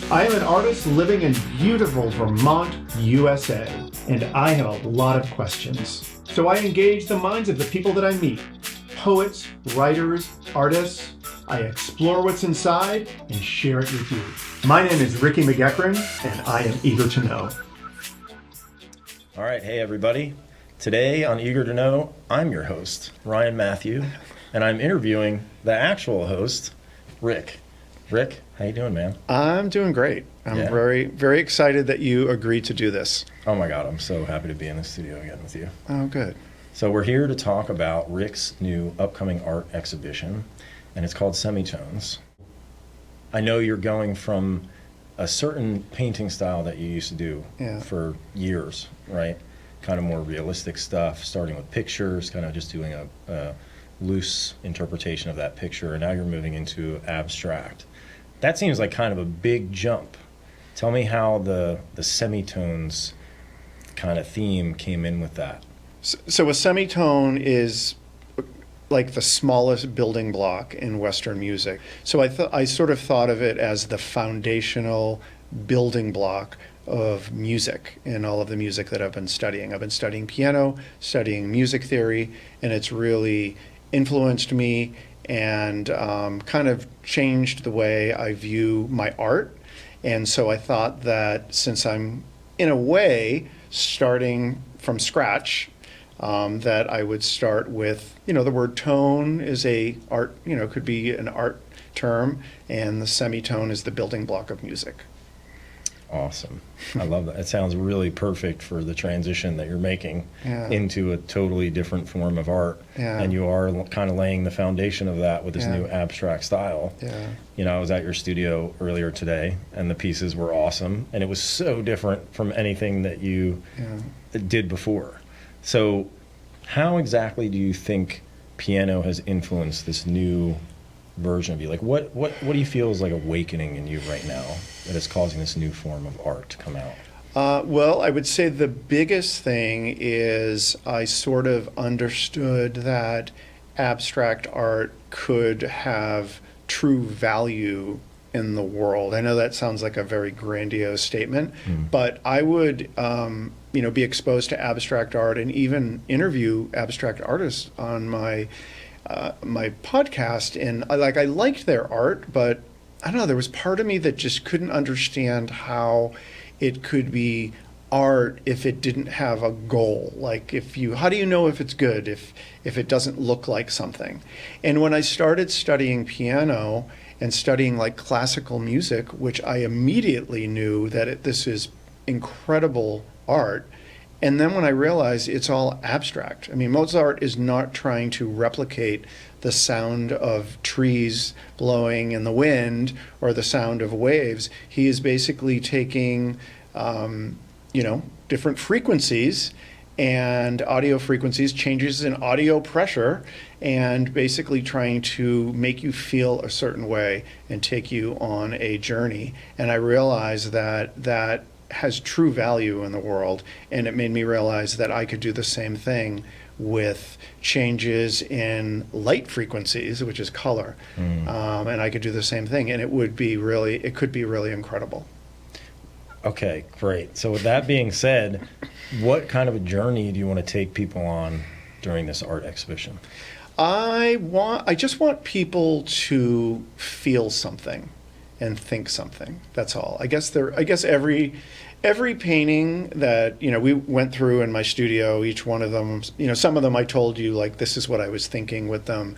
I am an artist living in beautiful Vermont, USA, and I have a lot of questions. So I engage the minds of the people that I meet. Poets, writers, artists. I explore what's inside and share it with you. My name is Ricky McGeckran, and I am eager to know. All right, hey everybody. Today on Eager to Know, I'm your host, Ryan Matthew, and I'm interviewing the actual host, Rick. Rick, how you doing, man? I'm doing great. I'm very, very excited that you agreed to do this. Oh my God, I'm so happy to be in the studio again with you. Oh, good. So we're here to talk about Rick's new upcoming art exhibition, and it's called SEMITONES. I know you're going from a certain painting style that you used to do for years, right? Kind of more realistic stuff, starting with pictures, kind of just doing a loose interpretation of that picture, and now you're moving into abstract. That seems like kind of a big jump. Tell me how the semitones kind of theme came in with that. So a semitone is like the smallest building block in Western music. So I sort of thought of it as the foundational building block of music in all of the music that I've been studying. I've been studying piano, studying music theory, and it's really influenced me and kind of changed the way I view my art. And so I thought that since I'm, in a way, starting from scratch, that I would start with, the word tone is could be an art term, and the semitone is the building block of music. Awesome. I love that. It sounds really perfect for the transition that you're making into a totally different form of art. Yeah. And you are kind of laying the foundation of that with this new abstract style. Yeah. I was at your studio earlier today, and the pieces were awesome, and it was so different from anything that you did before. So how exactly do you think piano has influenced this new version of you? Like what do you feel is like awakening in you right now that is causing this new form of art to come out? Well, I would say the biggest thing is I sort of understood that abstract art could have true value in the world. I know that sounds like a very grandiose statement, but I would be exposed to abstract art and even interview abstract artists on my podcast, and I liked their art, but I don't know, there was part of me that just couldn't understand how it could be art if it didn't have a goal. Like how do you know if it's good if it doesn't look like something? And when I started studying piano and studying like classical music, which I immediately knew that this is incredible art. And then when I realized it's all abstract. I mean, Mozart is not trying to replicate the sound of trees blowing in the wind or the sound of waves. He is basically taking, different frequencies and audio frequencies, changes in audio pressure, and basically trying to make you feel a certain way and take you on a journey. And I realized that has true value in the world, and it made me realize that I could do the same thing with changes in light frequencies, which is color, and I could do the same thing, and it could be really incredible. Okay, great. So with that being said, what kind of a journey do you want to take people on during this art exhibition? I just want people to feel something and think something. That's all. I guess every painting that we went through in my studio, each one of them, some of them I told you like this is what I was thinking with them.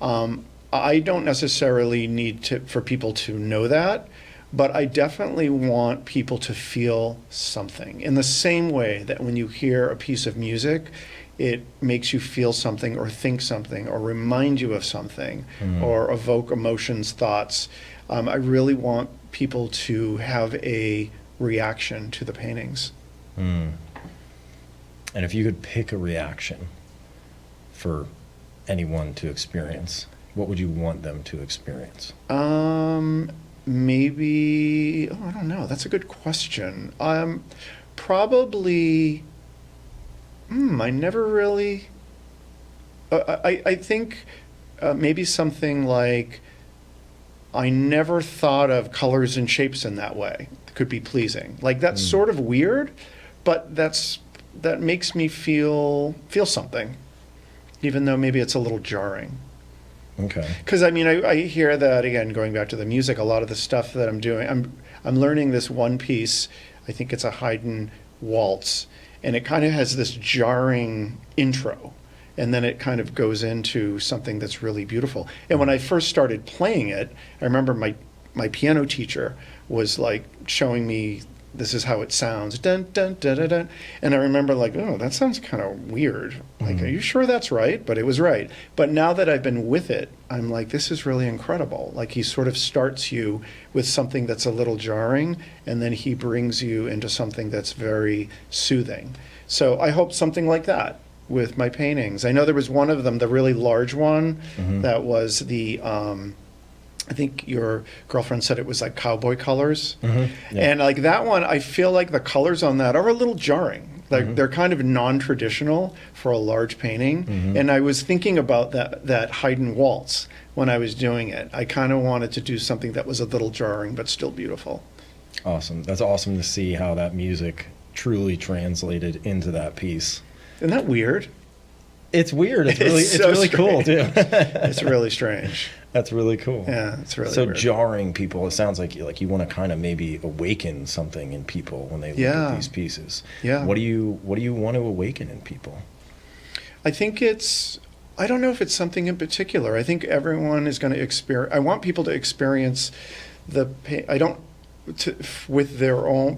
I don't necessarily need for people to know that, but I definitely want people to feel something in the same way that when you hear a piece of music, it makes you feel something or think something or remind you of something or evoke emotions, thoughts. I really want people to have a reaction to the paintings. And if you could pick a reaction for anyone to experience, what would you want them to experience? Maybe, I don't know. That's a good question. Probably, I never really, I think maybe something like I never thought of colors and shapes in that way. It could be pleasing. Like that's sort of weird, but that makes me feel something, even though maybe it's a little jarring. Okay. Because I mean, I hear that again. Going back to the music, a lot of the stuff that I'm doing, I'm learning this one piece. I think it's a Haydn waltz, and it kind of has this jarring intro, and then it kind of goes into something that's really beautiful. And when I first started playing it, I remember my piano teacher was like showing me, this is how it sounds, dun, dun, dun, dun, dun. And I remember like, oh, that sounds kind of weird. Like, are you sure that's right? But it was right. But now that I've been with it, I'm like, this is really incredible. Like he sort of starts you with something that's a little jarring, and then he brings you into something that's very soothing. So I hope something like that with my paintings. I know there was one of them, the really large one, that was the, I think your girlfriend said it was like cowboy colors. Yeah. And like that one, I feel like the colors on that are a little jarring. Like they're kind of non-traditional for a large painting. And I was thinking about that Haydn waltz when I was doing it. I kind of wanted to do something that was a little jarring but still beautiful. Awesome. That's awesome to see how that music truly translated into that piece. Isn't that weird? It's weird. It's really cool too. It's really strange. That's really cool. Yeah, it's really so weird. Jarring people. It sounds like you want to kind of maybe awaken something in people when they look at these pieces. Yeah. What do you want to awaken in people? I think I don't know if it's something in particular. I think everyone is going to experience. I want people to experience the pain.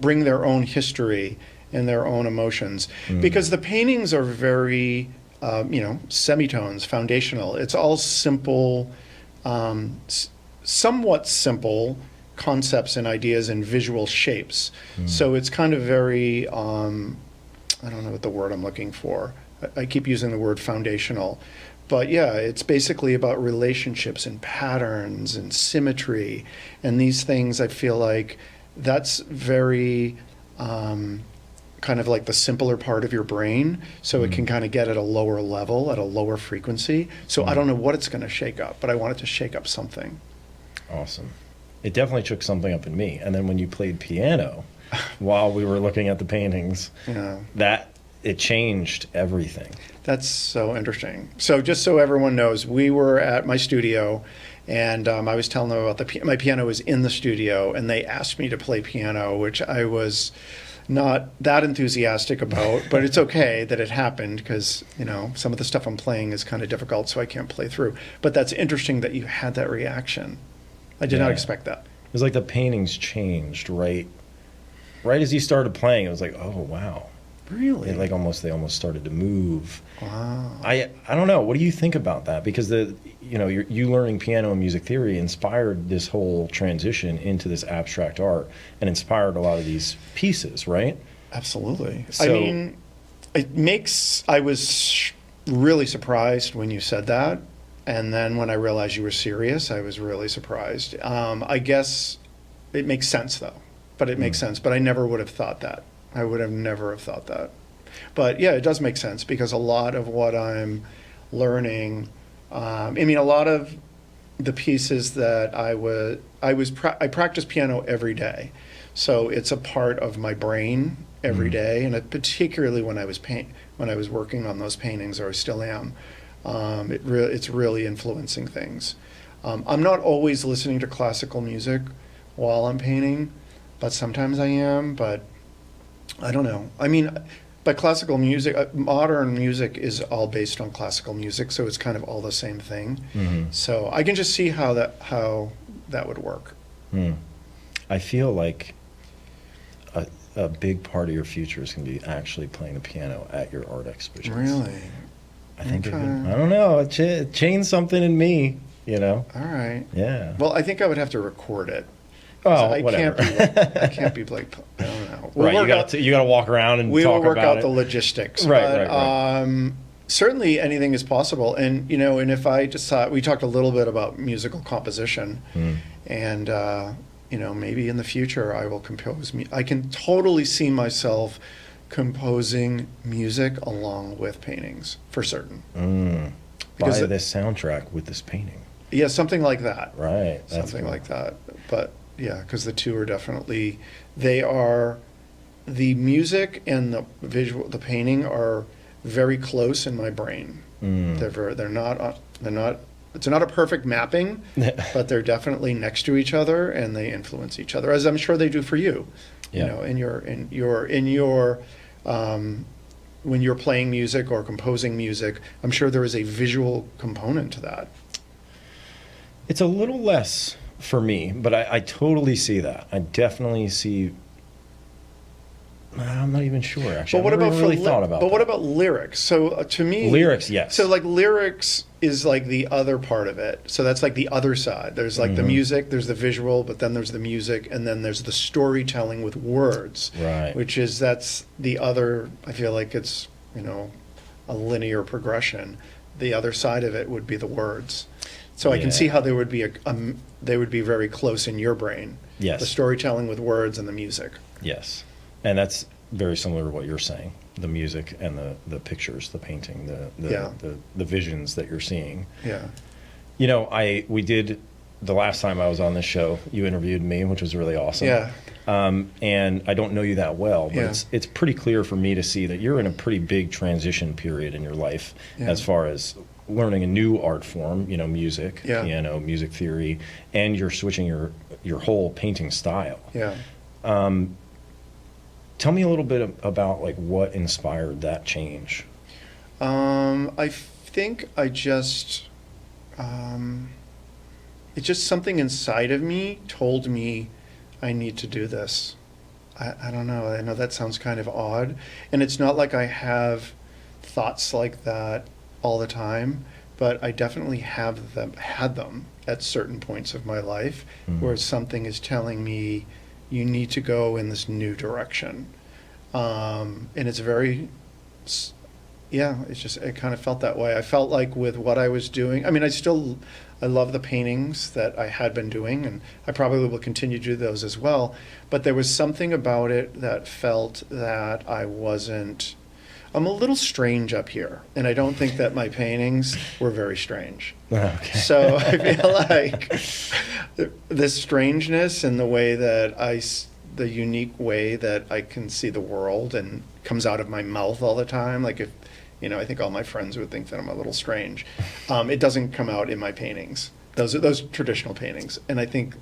Bring their own history and their own emotions, because the paintings are very, semitones, foundational. It's all simple. Somewhat simple concepts and ideas and visual shapes. So it's kind of very, I don't know what the word I'm looking for. I keep using the word foundational. But yeah, it's basically about relationships and patterns and symmetry. And these things, I feel like that's very kind of like the simpler part of your brain, so it can kind of get at a lower level, at a lower frequency. So I don't know what it's going to shake up, but I want it to shake up something. Awesome. It definitely shook something up in me. And then when you played piano while we were looking at the paintings, that it changed everything. That's so interesting. So just so everyone knows, we were at my studio, and I was telling them about my piano was in the studio, and they asked me to play piano, which I was not that enthusiastic about, but it's okay that it happened because, some of the stuff I'm playing is kind of difficult, so I can't play through. But that's interesting that you had that reaction. I did not expect that. It was like the paintings changed, right as you started playing. It was like, oh, wow. Really? They almost started to move. Wow. I don't know. What do you think about that? Because you learning piano and music theory inspired this whole transition into this abstract art and inspired a lot of these pieces, right? Absolutely. So, I mean, I was really surprised when you said that. And then when I realized you were serious, I was really surprised. I guess it makes sense though, but it makes sense. But I never would have thought that. I would have never have thought that. But yeah, it does make sense because a lot of what I'm learning, a lot of the pieces that I practice piano every day. So it's a part of my brain every day, and particularly when I was working on those paintings, or I still am, it's really influencing things. I'm not always listening to classical music while I'm painting, but sometimes I am, but I don't know. I mean, by classical music, modern music is all based on classical music, so it's kind of all the same thing. So I can just see how that would work. I feel like a big part of your future is going to be actually playing the piano at your art exhibitions. Really? I think I don't know. It changed something in me, All right. Yeah. Well, I think I would have to record it. Oh, whatever. I can't be like, I don't know. Right, you got to walk around and talk about it. We will work out the logistics. Right. Certainly anything is possible. And, and if I decide, we talked a little bit about musical composition, and, maybe in the future I will compose. I can totally see myself composing music along with paintings, for certain. Buy this soundtrack with this painting. Yeah, something like that. Right. That's Something cool. like that. But yeah, because the two are definitely, they are, the music and the visual, the painting are very close in my brain. They're not, it's not a perfect mapping, but they're definitely next to each other and they influence each other, as I'm sure they do for you. Yeah. You know, in your when you're playing music or composing music, I'm sure there is a visual component to that. It's a little less for me, but I totally see that. I definitely see. I'm not even sure, actually. But what I've never about really thought about But what that. about lyrics? So to me, Lyrics, yes. So like lyrics is like the other part of it. So that's like the other side. There's like the music, there's the visual, but then there's the music, and then there's the storytelling with words. Right. Which is, that's the other. I feel like it's, you know, a linear progression. The other side of it would be the words. So I can see how there would be they would be very close in your brain. Yes. The storytelling with words and the music. Yes. And that's very similar to what you're saying. The music and the pictures, the painting, the visions that you're seeing. Yeah. You know, we did, the last time I was on this show, you interviewed me, which was really awesome. Yeah. And I don't know you that well, but Yeah. it's pretty clear for me to see that you're in a pretty big transition period in your life as far as learning a new art form, you know, music, piano, music theory, and you're switching your whole painting style. Yeah. Tell me a little bit about like what inspired that change. I think it's just something inside of me told me I need to do this. I don't know. I know that sounds kind of odd. And it's not like I have thoughts like that all the time, but I definitely had them at certain points of my life where something is telling me you need to go in this new direction. And it's very, it's just, it kind of felt that way. I felt like with what I was doing, I mean, I love the paintings that I had been doing, and I probably will continue to do those as well. But there was something about it that felt that I'm a little strange up here, and I don't think that my paintings were very strange. Okay. So I feel like this strangeness and the way that the unique way that I can see the world and comes out of my mouth all the time, like if, you know, I think all my friends would think that I'm a little strange. It doesn't come out in my paintings. Those traditional paintings, and I think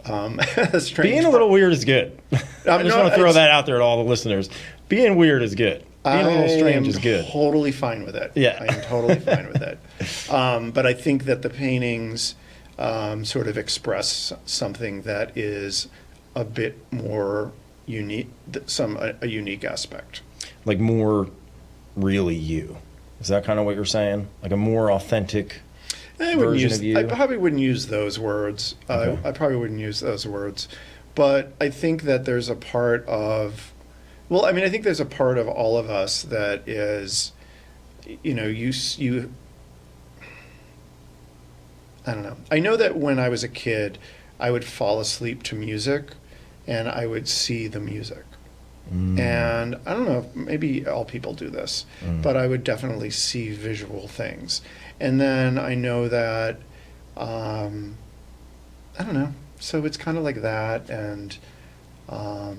strange. Being a little weird is good. I just want to throw that out there to all the listeners. Being weird is good. Being a little strange is good. I'm totally fine with it. Yeah. I am totally fine with it. But I think that the paintings sort of express something that is a bit more unique, a unique aspect. Like more really you. Is that kind of what you're saying? Like a more authentic version of you? I probably wouldn't use those words. Okay. I probably wouldn't use those words. But I think that there's a part of, I think there's a part of all of us that is, you know, I don't know. I know that when I was a kid, I would fall asleep to music and I would see the music. And I don't know, maybe all people do this, but I would definitely see visual things. And then I know that, I don't know, so it's kind of like that, and I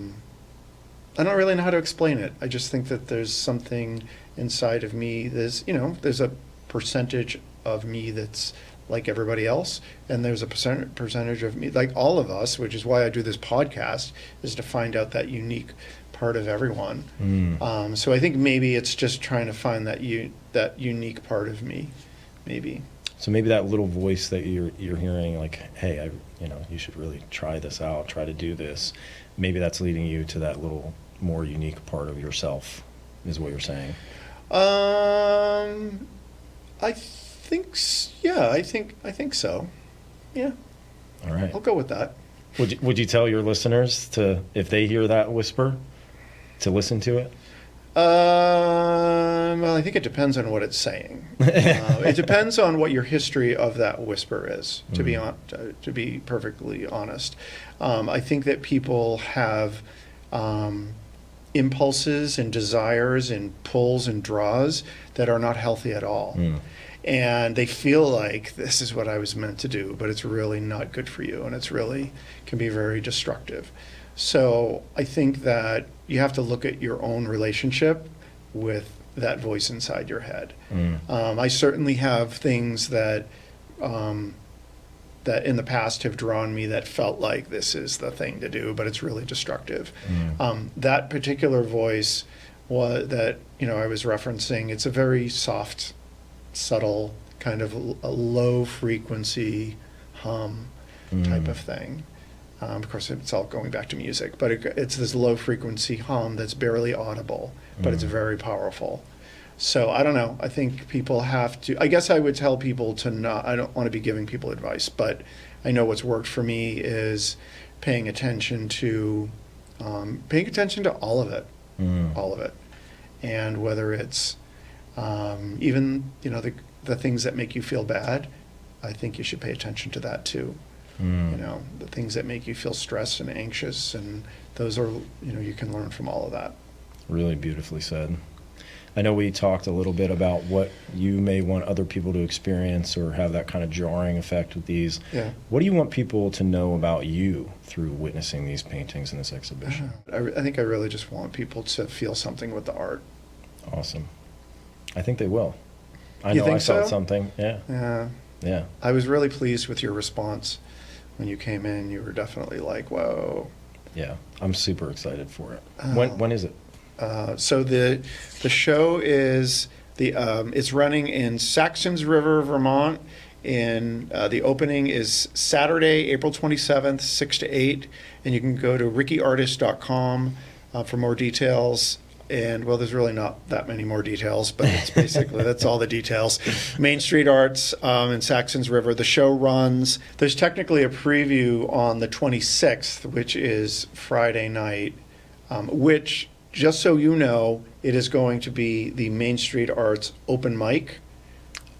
don't really know how to explain it. I just think that there's something inside of me, there's a percentage of me that's like everybody else, and there's a percentage of me, like all of us, which is why I do this podcast, is to find out that unique part of everyone. So I think maybe it's just trying to find that unique part of me, maybe. So maybe that little voice that you're hearing, like, hey, you should really try this out, try to do this. Maybe that's leading you to that little more unique part of yourself, is what you're saying. I think so. Yeah. All right. I'll go with that. Would you tell your listeners to, if they hear that whisper, to listen to it? Well, I think it depends on what it's saying. It depends on what your history of that whisper is, to be perfectly honest. I think that people have impulses and desires and pulls and draws that are not healthy at all. and they feel like this is what I was meant to do, but it's really not good for you, and it's really can be very destructive. So I think that you have to look at your own relationship with that voice inside your head. I certainly have things that that in the past have drawn me that felt like this is the thing to do, but it's really destructive. That particular voice that I was referencing, it's a very soft, subtle, kind of a low frequency hum type of thing. Of course, it's all going back to music, but it's this low frequency hum that's barely audible, but it's very powerful. So I don't know. I think people have to, I guess I would tell people to not, I don't want to be giving people advice, but I know what's worked for me is paying attention to all of it, all of it. And whether it's even, the things that make you feel bad, I think you should pay attention to that too. The things that make you feel stressed and anxious, and those are, you can learn from all of that. Really beautifully said. I know we talked a little bit about what you may want other people to experience or have that kind of jarring effect with these. Yeah. What do you want people to know about you through witnessing these paintings in this exhibition? I think I really just want people to feel something with the art. Awesome. I think they will. I You know think I felt so? something. Yeah. Yeah. I was really pleased with your response when you came in. You were definitely like, whoa. Yeah. I'm super excited for it. When is it? So the show is it's running in Saxons River, Vermont. The opening is Saturday, April 27th, 6 to 8, and you can go to rickyartist.com for more details. And well, there's really not that many more details, but it's basically that's all the details. Main Street Arts in Saxons River. The show runs. There's technically a preview on the 26th, which is Friday night, which, just so you know, it is going to be the Main Street Arts open mic.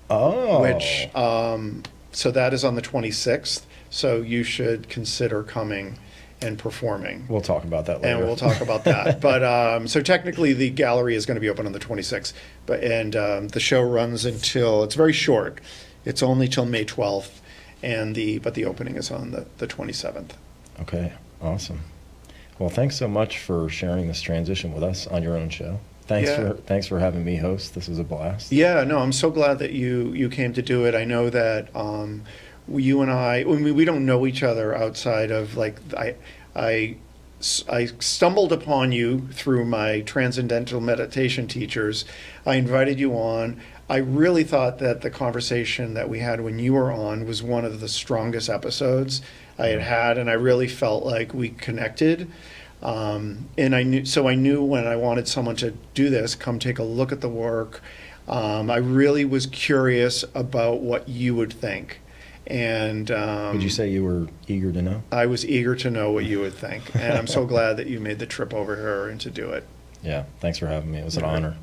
Oh. Which so that is on the 26th. So you should consider coming and performing. We'll talk about that later. And we'll talk about that. But so technically the gallery is going to be open on the 26th. But the show runs until, it's very short. It's only till May 12th. But the opening is on the 27th. Okay, awesome. Well, thanks so much for sharing this transition with us on your own show. Thanks for having me host. This was a blast. Yeah, no, I'm so glad that you came to do it. I know that you and I don't know each other outside of I stumbled upon you through my transcendental meditation teachers. I invited you on. I really thought that the conversation that we had when you were on was one of the strongest episodes I had, and I really felt like we connected. And I knew when I wanted someone to do this, come take a look at the work. I really was curious about what you would think. And would you say you were eager to know? I was eager to know what you would think, and I'm so glad that you made the trip over here and to do it. Yeah, thanks for having me. It was an honor.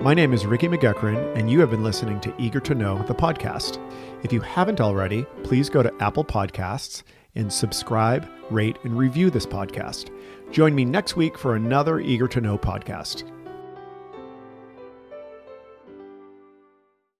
My name is Ricky McGuckran, and you have been listening to Eager to Know, the podcast. If you haven't already, please go to Apple Podcasts and subscribe, rate, and review this podcast. Join me next week for another Eager to Know podcast.